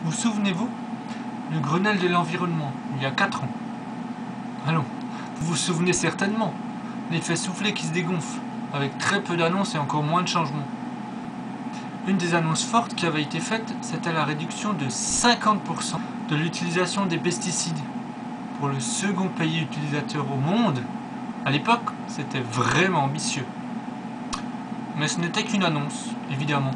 Vous souvenez-vous? Le Grenelle de l'environnement, il y a 4 ans. Allons, vous vous souvenez certainement. L'effet soufflé qui se dégonfle, avec très peu d'annonces et encore moins de changements. Une des annonces fortes qui avait été faite, c'était la réduction de 50% de l'utilisation des pesticides. Pour le second pays utilisateur au monde, à l'époque, c'était vraiment ambitieux. Mais ce n'était qu'une annonce, évidemment.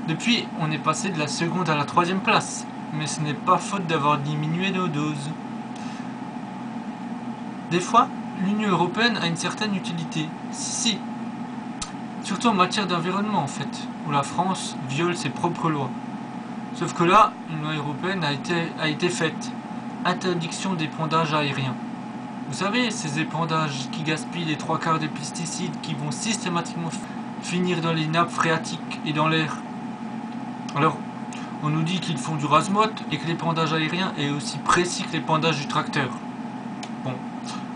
Depuis, on est passé de la seconde à la 3e place, mais ce n'est pas faute d'avoir diminué nos doses. Des fois, l'Union européenne a une certaine utilité. Si. Surtout en matière d'environnement, en fait, où la France viole ses propres lois. Sauf que là, une loi européenne a été faite. Interdiction d'épandage aérien. Vous savez, ces épandages qui gaspillent les 3/4 des pesticides qui vont systématiquement finir dans les nappes phréatiques et dans l'air. Alors, on nous dit qu'ils font du rase-motte et que l'épandage aérien est aussi précis que l'épandage du tracteur. Bon,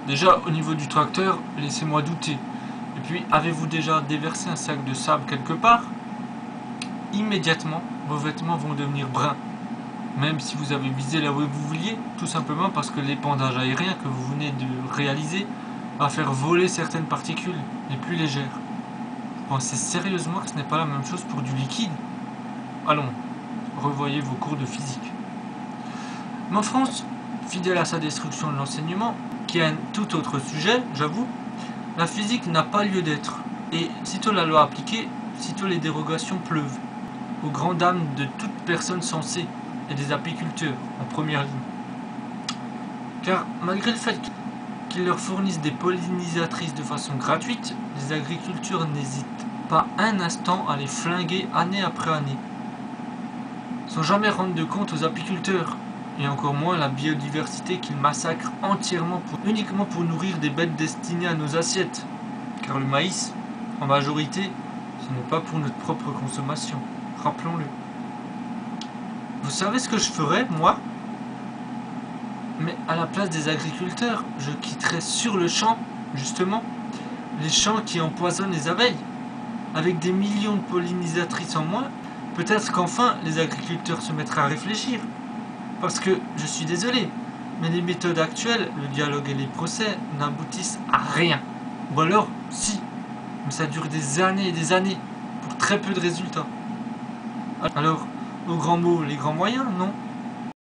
déjà au niveau du tracteur, laissez-moi douter. Et puis, avez-vous déjà déversé un sac de sable quelque part? Immédiatement, vos vêtements vont devenir bruns. Même si vous avez visé là où vous vouliez, tout simplement parce que l'épandage aérien que vous venez de réaliser va faire voler certaines particules les plus légères. Pensez sérieusement que ce n'est pas la même chose pour du liquide? Allons, revoyez vos cours de physique. Mais en France, fidèle à sa destruction de l'enseignement, qui est un tout autre sujet, j'avoue, la physique n'a pas lieu d'être. Et sitôt la loi appliquée, sitôt les dérogations pleuvent, aux grandes dames de toute personne sensée, et des apiculteurs en première ligne. Car malgré le fait qu'ils leur fournissent des pollinisatrices de façon gratuite, les agriculteurs n'hésitent pas un instant à les flinguer année après année, sans jamais rendre de compte aux apiculteurs, et encore moins la biodiversité qu'ils massacrent entièrement uniquement pour nourrir des bêtes destinées à nos assiettes. Car le maïs, en majorité, ce n'est pas pour notre propre consommation, rappelons-le. Vous savez ce que je ferais, moi? Mais à la place des agriculteurs, je quitterais sur le champ, justement, les champs qui empoisonnent les abeilles. Avec des millions de pollinisatrices en moins, peut-être qu'enfin les agriculteurs se mettraient à réfléchir. Parce que, je suis désolé, mais les méthodes actuelles, le dialogue et les procès, n'aboutissent à rien. Ou alors, si, mais ça dure des années et des années, pour très peu de résultats. Alors, aux grands mots, les grands moyens, non?